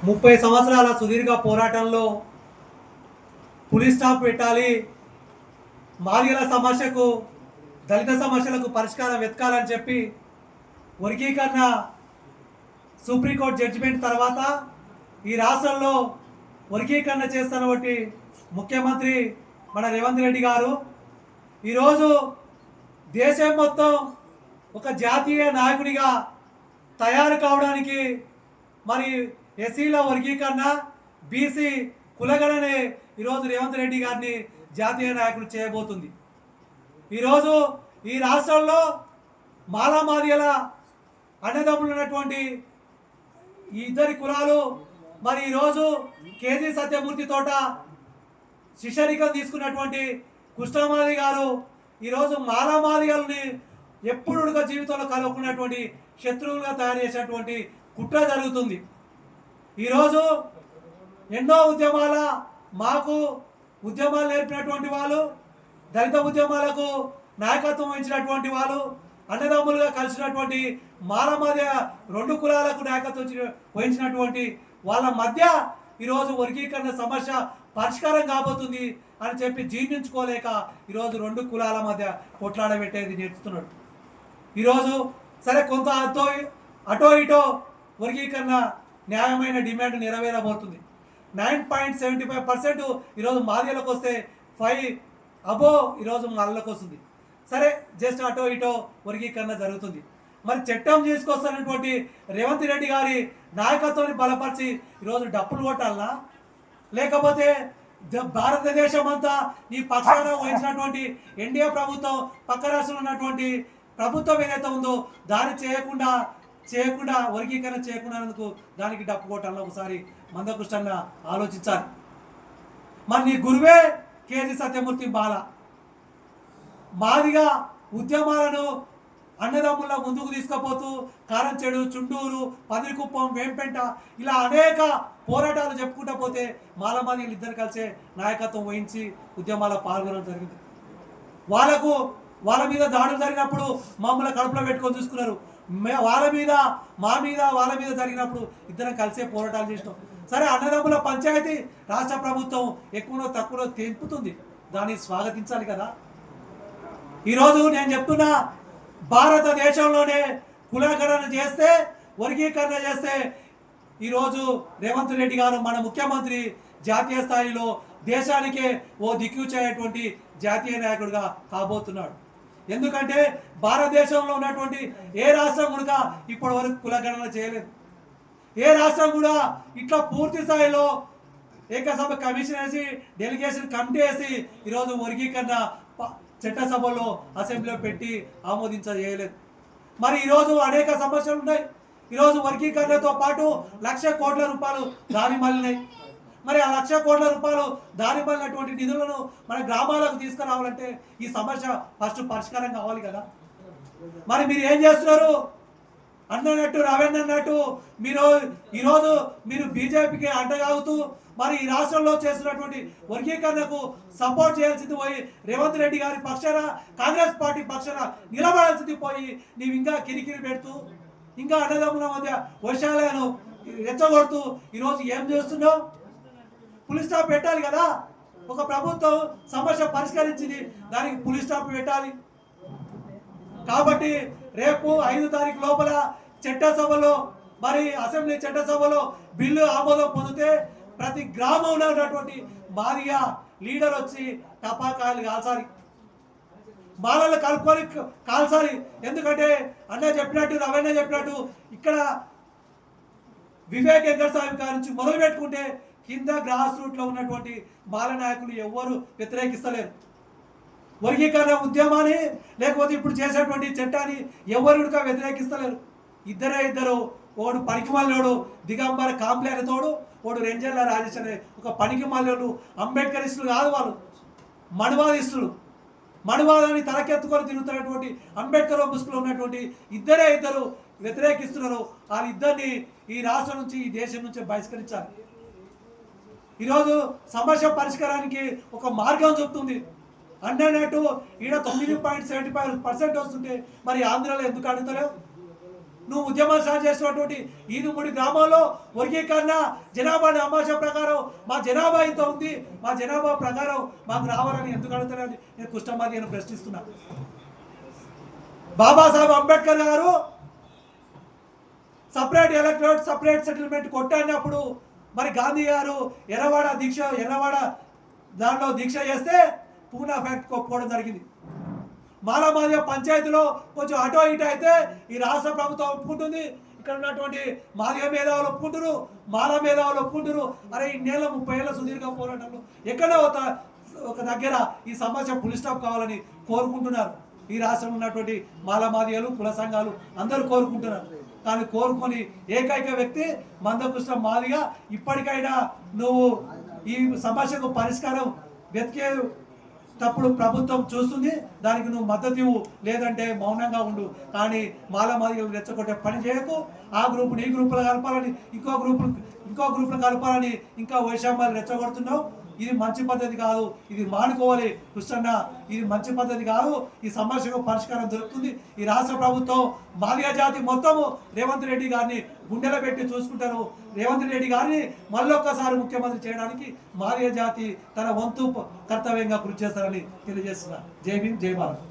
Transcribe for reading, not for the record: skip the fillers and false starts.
30 సంవత్సరాల సుదీర్ఘ పోరాటంలో పులి స్టాప్ పెట్టాలి, మాదిగల సమస్యకు దళిత సమస్యలకు పరిష్కారం వెతకాలని చెప్పి వర్గీకరణ సుప్రీంకోర్టు జడ్జిమెంట్ తర్వాత ఈ రాష్ట్రంలో వర్గీకరణ చేస్తున్నటువంటి ముఖ్యమంత్రి మన రేవంత్ రెడ్డి గారు ఈరోజు దేశం మొత్తం ఒక జాతీయ నాయకుడిగా తయారు కావడానికి మరి ఎస్సీల వర్గీకరణ బీసీ కులగణనే ఈరోజు రేవంత్ రెడ్డి గారిని జాతీయ నాయకుడు చేయబోతుంది. ఈరోజు ఈ రాష్ట్రంలో మాలామాదిగల అన్నదమ్ములు ఉన్నటువంటి ఈ ఇద్దరి కులాలు మరి ఈరోజు కేజీ సత్యమూర్తి తోట శిష్యరికం తీసుకున్నటువంటి కృష్ణమాది గారు ఈరోజు మాలామాదిగల్ని ఎప్పుడు జీవితంలో కలుపుకున్నటువంటి శత్రువులుగా తయారు చేసినటువంటి కుట్ర జరుగుతుంది. ఈరోజు ఎన్నో మాకు ఉద్యమాలు నేర్పినటువంటి వాళ్ళు, దళిత ఉద్యమాలకు నాయకత్వం వహించినటువంటి వాళ్ళు, అన్నదమ్ములుగా కలిసినటువంటి మాలమాదిగ రెండు కులాలకు నాయకత్వం వహించినటువంటి వాళ్ళ మధ్య ఈరోజు వర్గీకరణ సమస్య పరిష్కారం కాబోతుంది అని చెప్పి జీర్ణించుకోలేక ఈరోజు రెండు కులాల మధ్య కొట్లాడబెట్టేది నేర్చుతున్నాడు. ఈరోజు సరే కొంత అటో ఇటో వర్గీకరణ న్యాయమైన డిమాండ్ నెరవేరబోతుంది. 9.75% ఈరోజు మాదిగలకు వస్తే 5 అబో ఈరోజు మాలలకు వస్తుంది. సరే జస్ట్ అటో ఇటో వర్గీకరణ జరుగుతుంది. మరి చట్టం తీసుకొస్తున్నటువంటి రేవంత్ రెడ్డి గారి నాయకత్వాన్ని బలపరిచి ఈరోజు డప్పులు కొట్టాలనా, లేకపోతే భారతదేశం అంతా ఈ పక్షాన వహించినటువంటి ఎన్డీఏ ప్రభుత్వం పక్క రాష్ట్రంలో ఉన్నటువంటి ప్రభుత్వం ఏదైతే ఉందో దాన్ని చేయకుండా వర్గీకరణ చేయకుండానందుకు దానికి డప్పు కొట్టాలని ఒకసారి మందకృష్ణ ఆలోచించాలి. మరి నీ గురువే కేజీ సత్యమూర్తి బాల మాదిగా ఉద్యమాలను అన్నదమ్ముల ముందుకు తీసుకుపోతూ కారంచెడు, చుండూరు, పదిరికుప్పం, వేంపెంట ఇలా అనేక పోరాటాలు చెప్పుకుంటూ పోతే మాలమాదిగలు ఇద్దరు కలిసే నాయకత్వం వహించి ఉద్యమాల పాల్గొనడం జరిగింది. వాళ్ళ మీద దాడులు జరిగినప్పుడు మమ్మల్ని కడుపులో పెట్టుకొని చూసుకున్నారు. వాళ్ళ మీద జరిగినప్పుడు ఇద్దరం కలిసే పోరాటాలు చేసినాం. సరే అన్నదమ్ముల పంచాయతీ రాష్ట్ర ప్రభుత్వం ఎక్కువనో తక్కువనో తెంపుతుంది, దాన్ని స్వాగతించాలి కదా. ఈరోజు నేను చెప్తున్నా, భారతదేశంలోనే కులగణన చేస్తే, వర్గీకరణ చేస్తే ఈరోజు రేవంత్ రెడ్డి గారు మన ముఖ్యమంత్రి జాతీయ స్థాయిలో దేశానికే ఓ దిక్కుచేటువంటి జాతీయ నాయకుడిగా కాబోతున్నాడు. ఎందుకంటే భారతదేశంలో ఉన్నటువంటి ఏ రాష్ట్రం కూడా ఇప్పటి వరకు కులగణన చేయలేదు. ఏ రాష్ట్రం కూడా ఇట్లా పూర్తి స్థాయిలో ఏకసభ కమిషన్ వేసి డెలిగేషన్ కమిటీ వేసి ఈరోజు వర్గీకరణ చట్టసభలో అసెంబ్లీలో పెట్టి ఆమోదించలేదు. మరి ఈరోజు అనేక సమస్యలు ఉన్నాయి. ఈరోజు వర్గీకరణతో పాటు 1,00,000 కోట్ల రూపాయలు దారి మళ్ళినాయి. మరి ఆ 1,00,000 కోట్ల రూపాయలు దారి మళ్ళినటువంటి నిధులను మన గ్రామాలకు తీసుకురావాలంటే ఈ సమస్య ఫస్ట్ పరిష్కారం కావాలి కదా. మరి మీరు ఏం చేస్తున్నారు? అన్నట్టు రవీంద్ర అన్నట్టు ఈరోజు మీరు బీజేపీకి అంటగాగుతూ మరి ఈ రాష్ట్రంలో చేస్తున్నటువంటి వర్గీకరణకు సపోర్ట్ చేయాల్సింది పోయి రేవంత్ రెడ్డి గారి పక్షాన, కాంగ్రెస్ పార్టీ పక్షాన నిలబడాల్సింది పోయి నీవు ఇంకా కిరికిరి పెడుతూ, ఇంకా అన్నదమ్ముల మధ్య వర్షాలను రెచ్చగొడుతూ ఈరోజు ఏం చేస్తున్నావు? పులి స్టాప్ పెట్టాలి కదా. ఒక ప్రభుత్వం సమస్య పరిష్కరించింది, దానికి పులి స్టాప్ పెట్టాలి. కాబట్టి రేపు 5 తారీఖు లోపల చట్టసభలో మరి అసెంబ్లీ చట్టసభలో బిల్లు ఆమోదం పొందితే ప్రతి గ్రామంలో ఉన్నటువంటి మాదిగ లీడర్ వచ్చి టపాకాయలు కాల్చాలి, మాలలు కలుపుకొని కాల్చాలి. ఎందుకంటే అన్న చెప్పినట్టు, రవీణ చెప్పినట్టు ఇక్కడ వివేక్ వెంకటస్వామి గారి నుంచి మొదలు పెట్టుకుంటే కింద గ్రాస్ రూట్లో ఉన్నటువంటి మాల నాయకులు ఎవ్వరు వ్యతిరేకిస్తలేరు. వర్గీకరణ ఉద్యమాన్ని లేకపోతే ఇప్పుడు చేసేటువంటి చట్టాన్ని ఎవరుగా వ్యతిరేకిస్తలేరు. ఇద్దరు, ఓడు పనికిమాలోడు దిగంబర కాంప్లేనతోడు, ఓడు రెంజర్ల రాజేష్ అనే ఒక పనికిమాలోడు. అంబేద్కరిస్టులు కాదు వాళ్ళు, మనువాదిస్తులు. మనువాదాన్ని తలకెత్తుకొని తిరుగుతున్నటువంటి అంబేద్కర్ ముసుగులో ఉన్నటువంటి ఇద్దరు వ్యతిరేకిస్తున్నారు. వాళ్ళిద్దరిని ఈ రాష్ట్రం నుంచి, ఈ దేశం నుంచి బహిష్కరించాలి. ఈరోజు సమస్య పరిష్కారానికి ఒక మార్గం చెప్తుంది. అన్నట్టు ఈడ 9.75% వస్తుంటే మరి ఆంధ్రాలో ఎందుకు అడుగుతలేవు? నువ్వు ఉద్యమాలు స్టార్ట్ చేసినటువంటి ఈదుముడి గ్రామంలో వర్గీకరణ జనాభా అమాష ప్రకారం మా జనాభా ఇంత ఉంది, మా జనాభా ప్రకారం మాకు రావాలని ఎందుకు అడుగుతారని నేను కుష్టమాది అని ప్రశ్నిస్తున్నా. బాబాసాహెబ్ అంబేద్కర్ గారు సపరేట్ ఎలక్టరేట్ సపరేట్ సెటిల్మెంట్ కొట్టన్నప్పుడు మరి గాంధీ గారు ఎర్రవాడ దాంట్లో దీక్ష చేస్తే పూనా ఫ్యాక్ట్ ఒప్పుకోవడం జరిగింది. మాలమాదిగ పంచాయతీలో కొంచెం అటో ఇటో అయితే ఈ రాష్ట్ర ప్రభుత్వం ఒప్పుకుంటుంది, ఇక్కడ ఉన్నటువంటి మాదిగ మేధావులు ఒప్పుకుంటారు, మాల మేధావులు ఒప్పుకుంటారు. అరే ఇన్నేళ్ళ 30 ఏళ్ళ సుదీర్ఘ పోరాటంలో ఎక్కడో ఒక దగ్గర ఈ సమస్య ఫుల్ స్టాప్ కావాలని కోరుకుంటున్నారు. ఈ రాష్ట్రంలో ఉన్నటువంటి మాలమాదిగలు కుల సంఘాలు అందరూ కోరుకుంటున్నారు. కానీ కోరుకొని ఏకైక వ్యక్తి మందకృష్ణ మాదిగ. ఇప్పటికైనా నువ్వు ఈ సమస్యకు పరిష్కారం వెతికేటప్పుడు ప్రభుత్వం చూస్తుంది, దానికి నువ్వు మద్దతు ఇవ్వు, లేదంటే మౌనంగా ఉండు. కానీ మాదిగలు రెచ్చగొట్టే పని చేయకు. ఆ గ్రూపుని ఈ గ్రూపులు కలపాలని ఇంకో గ్రూపులు కలపాలని ఇంకా వైషమ్యాలు రెచ్చగొడుతున్నావు. ఇది మంచి పద్ధతి కాదు, ఇది మానుకోవాలి కృష్ణన్న, ఇది మంచి పద్ధతి కాదు. ఈ సమస్యకు పరిష్కారం దొరుకుతుంది. ఈ రాష్ట్ర ప్రభుత్వం మాదిగ జాతి మొత్తము రేవంత్ రెడ్డి గారిని గుండెలో పెట్టి చూసుకుంటారు. రేవంత్ రెడ్డి గారిని మళ్ళొక్కసారి ముఖ్యమంత్రి చేయడానికి మాదిగ జాతి తన వంతు కర్తవ్యంగా కృషి చేస్తారని తెలియజేస్తున్నా. జై భీమ్, జై భారత్.